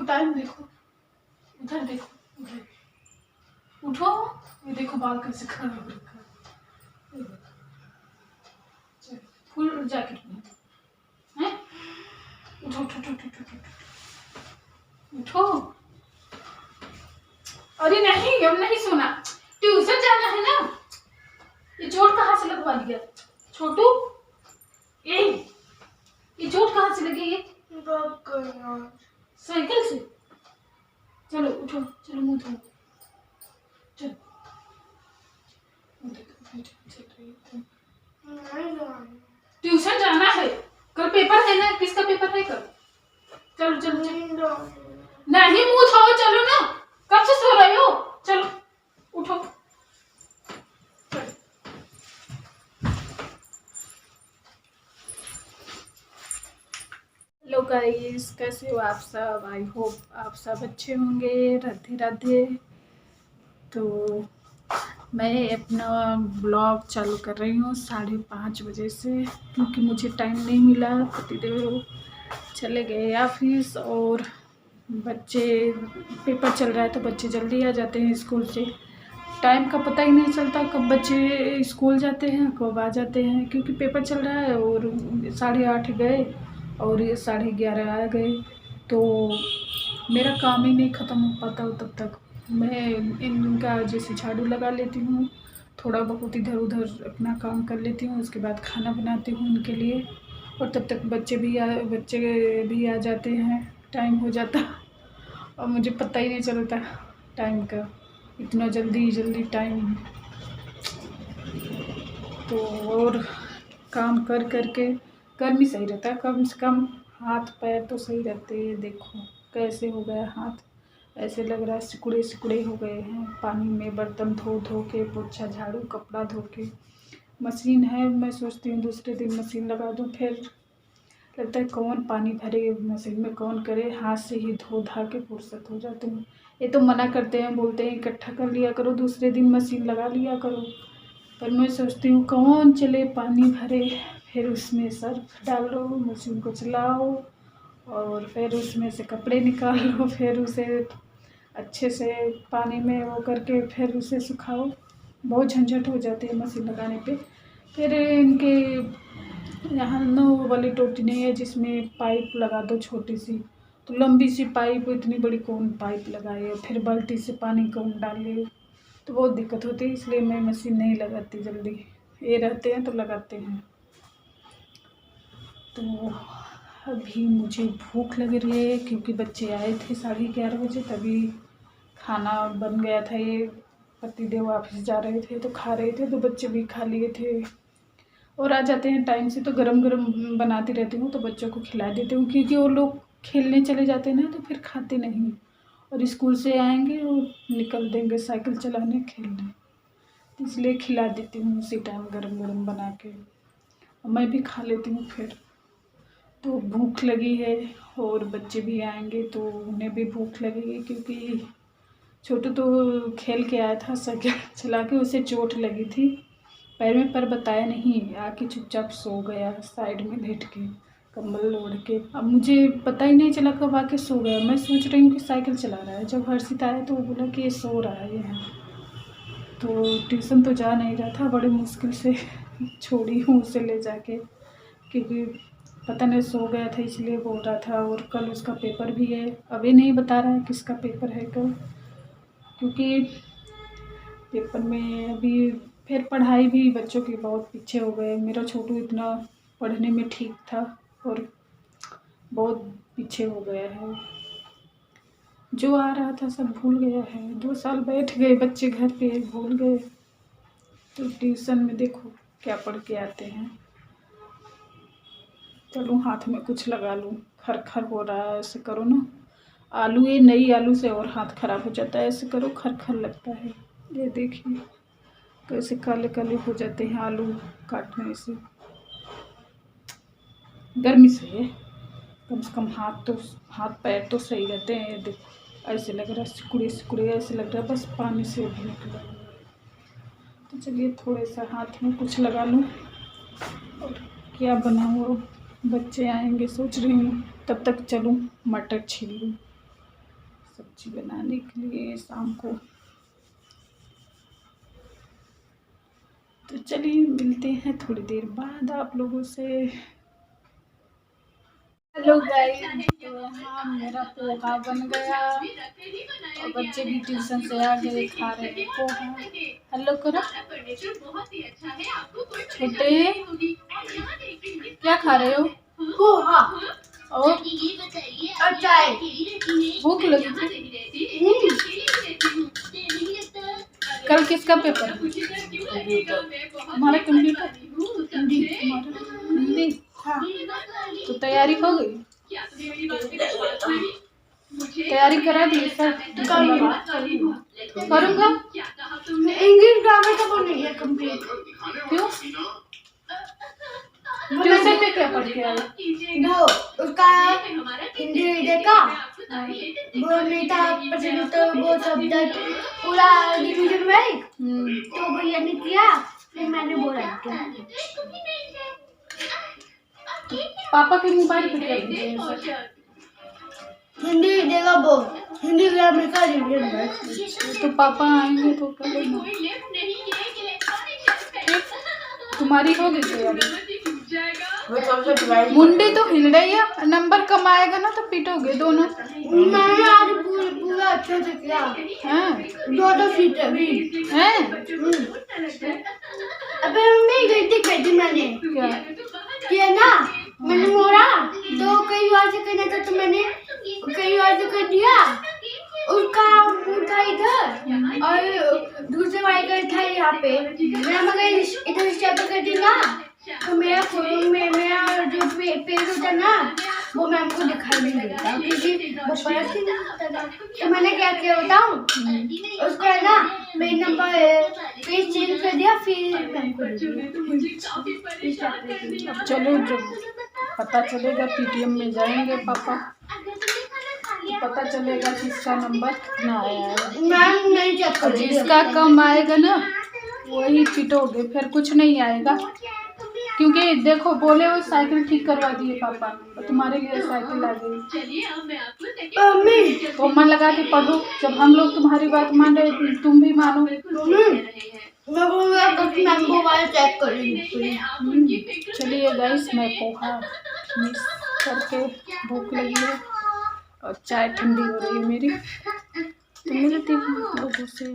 Time देखो, उधर देखो, उधर उठो, ये देखो बाल कैसे खड़ा हो रखा है, ये देखो। चल फुल जैकेट पहन हैं, उठो उठो उठो उठो उठो उठो। अरे नहीं, अब नहीं सोना, ट्यूशन जाना है ना। ये चोट कहाँ से लगवा दिया छोटू? ये चोट कहाँ से लगी? ये साइकिल से। चलो उठो, चलो मुंह धो, चलो ट्यूशन जाना है, कल पेपर है ना। किसका पेपर है कल? चलो चलो चलो, नहीं मुंह धो, चलो ना, कब से सो रहे हो? चलो उठो। हेलो गाइस, कैसे हो आप सब? आई होप आप सब अच्छे होंगे। राधे राधे। तो मैं अपना ब्लॉग चालू कर रही हूँ 5:30 बजे से, क्योंकि मुझे टाइम नहीं मिला। पतिदेव चले गए ऑफिस और बच्चे, पेपर चल रहा है तो बच्चे जल्दी आ जाते हैं स्कूल से। टाइम का पता ही नहीं चलता कब बच्चे स्कूल जाते हैं कब आ जाते हैं, क्योंकि पेपर चल रहा है। और 8:30 गए और ये 11:30 आ गए, तो मेरा काम ही नहीं ख़त्म हो पाता तब तक। मैं इनका जैसे झाड़ू लगा लेती हूँ, थोड़ा बहुत इधर उधर अपना काम कर लेती हूँ, उसके बाद खाना बनाती हूँ उनके लिए, और तब तक बच्चे भी आ जाते हैं। टाइम हो जाता और मुझे पता ही नहीं चलता टाइम का, इतना जल्दी टाइम। तो और काम कर करके कर्म ही सही रहता है, कम से कम हाथ पैर तो सही रहते हैं। देखो कैसे हो गया हाथ, ऐसे लग रहा है सिकुड़े सिकुड़े हो गए हैं। पानी में बर्तन धो धो के, पोछा झाड़ू कपड़ा धो के। मशीन है, मैं सोचती हूँ दूसरे दिन मशीन लगा दूँ, फिर लगता है कौन पानी भरे मशीन में, कौन करे, हाथ से ही धो धा के फुर्सत हो जाती हूँ। ये तो मना करते हैं, बोलते हैं इकट्ठा कर लिया करो, दूसरे दिन मशीन लगा लिया करो। पर मैं सोचती हूँ कौन चले पानी भरे, फिर उसमें सर्फ डालो, मशीन को चलाओ और फिर उसमें से कपड़े निकालो, फिर उसे अच्छे से पानी में वो करके फिर उसे सुखाओ। बहुत झंझट हो जाती है मशीन लगाने पे। फिर इनके यहाँ ना वो वाली टोटी नहीं है जिसमें पाइप लगा दो छोटी सी, तो लंबी सी पाइप, इतनी बड़ी कौन पाइप लगाए, फिर बाल्टी से पानी कौन डाले, तो बहुत दिक्कत होती है। इसलिए मैं मशीन नहीं लगाती जल्दी, ये रहते हैं तो लगाते हैं। तो अभी मुझे भूख लग रही है, क्योंकि बच्चे आए थे 11:30 बजे, तभी खाना बन गया था। ये पतिदेव ऑफिस जा रहे थे तो खा रहे थे, तो बच्चे भी खा लिए थे। और आ जाते हैं टाइम से तो गरम गरम बनाती रहती हूँ, तो बच्चों को खिला देती हूँ, क्योंकि वो लोग खेलने चले जाते हैं ना, तो फिर खाते नहीं, और स्कूल से आएंगे और निकल देंगे साइकिल चलाने खेलने, इसलिए खिला देती हूँ उसी टाइम गरम गरम बना के, मैं भी खा लेती हूँ फिर। तो भूख लगी है और बच्चे भी आएंगे तो उन्हें भी भूख लगेगी, क्योंकि छोटू तो खेल के आया था साइकिल चला के, उसे चोट लगी थी पैर में, पर बताया नहीं, आके चुपचाप सो गया साइड में लेट के कंबल ओढ़ के। अब मुझे पता ही नहीं चला कब आके सो गया। मैं सोच रही हूँ कि साइकिल चला रहा है, जब हर्षित आया तो वो बोला कि ये सो रहा है यहाँ। तो ट्यूशन तो जा नहीं रहा था, बड़ी मुश्किल से छोड़ी हूँ उसे ले जाके, क्योंकि पता नहीं सो गया था इसलिए बोल रहा था। और कल उसका पेपर भी है, अभी नहीं बता रहा है किसका पेपर है कल, क्योंकि पेपर में अभी फिर पढ़ाई भी बच्चों की बहुत पीछे हो गए। मेरा छोटू इतना पढ़ने में ठीक था और बहुत पीछे हो गया है, जो आ रहा था सब भूल गया है। 2 साल बैठ गए बच्चे घर पे, भूल गए। तो ट्यूशन में देखो क्या पढ़ के आते हैं। चलो हाथ में कुछ लगा लूँ, खर खर हो रहा है, ऐसे करो ना। आलू, ये नई आलू से और हाथ खराब हो जाता है, ऐसे करो खर खर लगता है। ये देखिए कैसे काले काले हो जाते हैं आलू काटने से, गर्मी से है। कम से कम हाथ पैर तो सही रहते हैं। ये देखो ऐसे लग रहा है सिकुड़े सिकुड़े, ऐसे लग रहा है बस पानी से भी निकला। तो चलिए थोड़े सा हाथ में कुछ लगा लूँ और क्या बनाऊँ। अब बच्चे आएंगे सोच रही हूँ, तब तक चलूँ मटर छील लूँ। सब्जी बनाने के लिए शाम को। तो चलिए मिलते हैं थोड़ी देर बाद आप लोगों से। हेलो गाइस, तो यहाँ मेरा पोहा बन गया और बच्चे भी ट्यूशन से आ गए, खा रहे हैं पोहा। हेलो करो छोटे, क्या खा रहे हो? पोहा और चाय। भूख लगी थी? कल किसका पेपर है? हमारा कंप्यूटर हिंदी। हिंदी हाँ। तो तैयारी हो गई? तैयारी करा दी सर? करूँगा। इंग्लिश ग्रामर का वो नहीं है कंप्लीट। क्यों? ट्यूशन में क्या पढ़ के आए? वो उसका हिंदी रीडर का वो नहीं था पसंद, तो वो सब्जेक्ट पूरा डिवीजन में तो भैया ने किया, फिर मैंने बोला किया। पापा के मोबाइल पे क्या कीजिए? हिंदी रीडर का वो हिंदी ग्रामर का रीडर है। तो पापा आएंगे तो कर लेना। तुम्हारी हो गई तैयारी? मुंडी तो हिल रही है, नंबर कम आएगा ना तो पीटोगे दोनों। मैंने आज पूरा अच्छे से किया। हाँ, दो सीटें भी हैं? अबे मम्मी गलती कर दी मैंने। क्या किया ना, मैंने मोड़ा तो कई बार से करना था, तो मैंने कई बार से कर दिया। उसका था इधर और दूसरे वाले का था यहाँ पे। मैं मगर इधर स्टेप कर दी ना, तो मेरा जो पेड़ होता ना वो मैम को दिखाई नहीं देता, क्योंकि वो फर्क ही नहीं होता। तो मैंने क्या किया बताऊँ, उसको है ना पेज नंबर पेज चेंज कर दिया, फिर मैम को दे दिया। अब चलो, जब पता चलेगा पीटीएम में जाएंगे पापा, तो पता चलेगा किसका नंबर कितना आया है। मैम नहीं चेक कर, जिसका कम आएगा ना वही पीटोगे, फिर कुछ नहीं आएगा। क्योंकि देखो बोले वो साइकिल ठीक करवा दिए पापा, तो तुम्हारे लिए साइकिल आ गई। तो मन लगा के पढ़ो, जब हम लोग तुम्हारी बात मान रहे तुम भी मानो। चलिए गाइस, मैं पोहा मिक्स करके, भूख लगी है और चाय ठंडी हो रही है मेरी, तो मिलती हूँ लोगों से।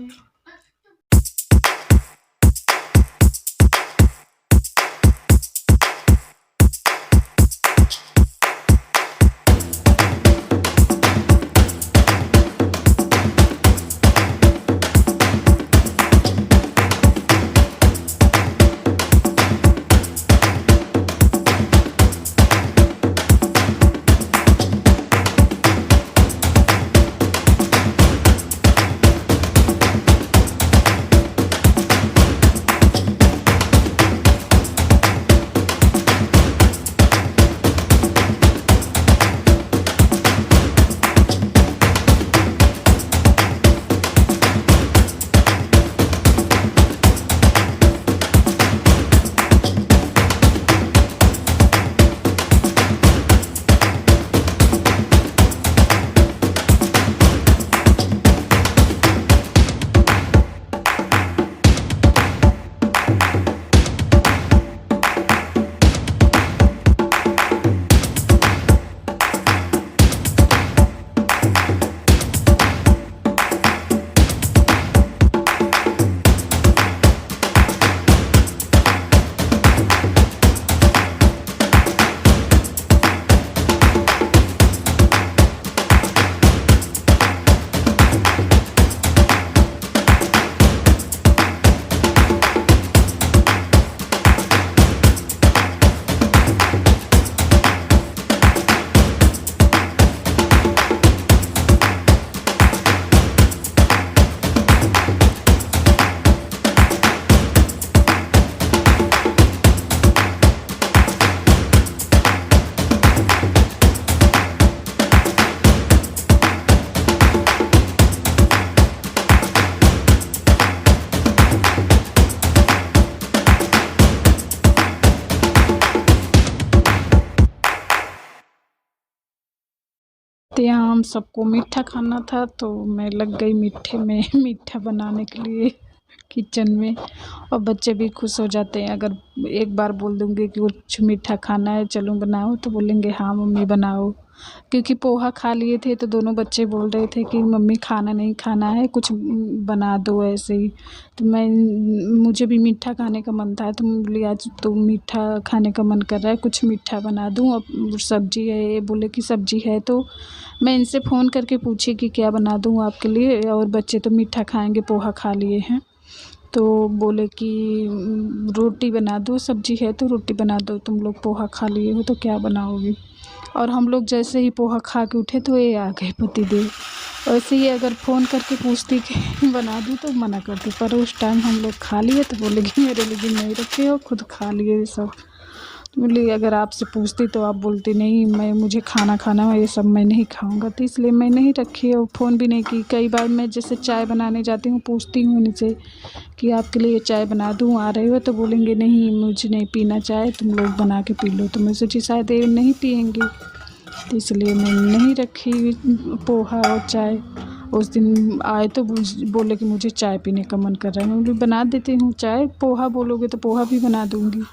यहाँ हम सबको मीठा खाना था तो मैं लग गई मीठे में मीठा बनाने के लिए किचन में। और बच्चे भी खुश हो जाते हैं, अगर एक बार बोल दूँगी कि कुछ मीठा खाना है चलो बनाओ तो बोलेंगे हाँ मम्मी बनाओ। क्योंकि पोहा खा लिए थे तो दोनों बच्चे बोल रहे थे कि मम्मी खाना नहीं खाना है, कुछ बना दो ऐसे ही। तो मुझे भी मीठा खाने का मन था तो मैं बोली आज तो मीठा खाने का मन कर रहा है, कुछ मीठा बना दूँ। अब सब्जी है, ये बोले कि सब्जी है तो मैं इनसे फ़ोन करके पूछी कि क्या बना दूँ आपके लिए, और बच्चे तो मीठा खाएंगे, पोहा खा लिए हैं। तो बोले कि रोटी बना दो, सब्जी है तो रोटी बना दो, तुम लोग पोहा खा लिए हो तो क्या बनाओगे। और हम लोग जैसे ही पोहा खा के उठे तो ये आ गए पतिदेव। वैसे ही अगर फ़ोन करके पूछती कि बना दूँ तो मना करती, पर उस टाइम हम लोग खा लिए तो बोले कि मेरे लिए भी नहीं रखे हो, खुद खा लिए ये सब। तो बोली अगर आपसे पूछती तो आप बोलती नहीं मुझे खाना है, ये सब मैं नहीं खाऊंगा, तो इसलिए मैं नहीं रखी और फ़ोन भी नहीं की। कई बार मैं जैसे चाय बनाने जाती हूँ पूछती हूँ इनसे कि आपके लिए चाय बना दूँ, आ रहे हो, तो बोलेंगे नहीं मुझे नहीं पीना चाय, तुम लोग बना के पी लो। तो मैं सोची शायद ये नहीं पियेंगे, तो इसलिए मैं नहीं रखी पोहा और चाय। उस दिन आए तो बोले कि मुझे चाय पीने का मन कर रहा है। मैं बोली बना देती हूँ चाय, पोहा बोलोगे तो पोहा भी बना दूँगी।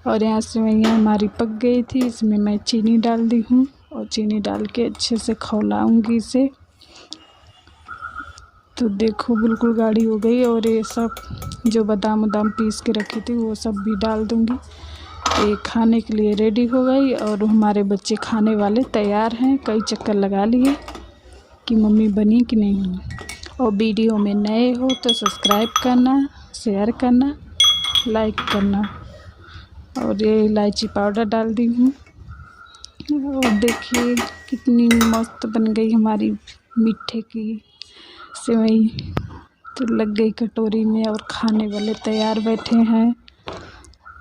और यहाँ सेवइयाँ हमारी पक गई थी, इसमें मैं चीनी डाल दी हूँ और चीनी डाल के अच्छे से खौलाऊँगी इसे। तो देखो बिल्कुल गाढ़ी हो गई, और ये सब जो बादाम पीस के रखी थी वो सब भी डाल दूँगी। ये खाने के लिए रेडी हो गई और हमारे बच्चे खाने वाले तैयार हैं। कई चक्कर लगा लिए कि मम्मी बनी कि नहीं। और वीडियो में नए हो तो सब्सक्राइब करना, शेयर करना, लाइक करना। और ये इलायची पाउडर डाल दी हूँ। और देखिए कितनी मस्त बन गई हमारी मीठे की सेवई। तो लग गई कटोरी में और खाने वाले तैयार बैठे हैं।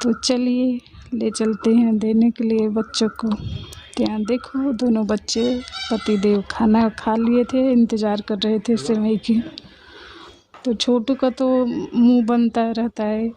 तो चलिए ले चलते हैं देने के लिए बच्चों को। यहाँ देखो दोनों बच्चे पतिदेव खाना खा लिए थे, इंतज़ार कर रहे थे सेवई की। तो छोटू का तो मुंह बनता रहता है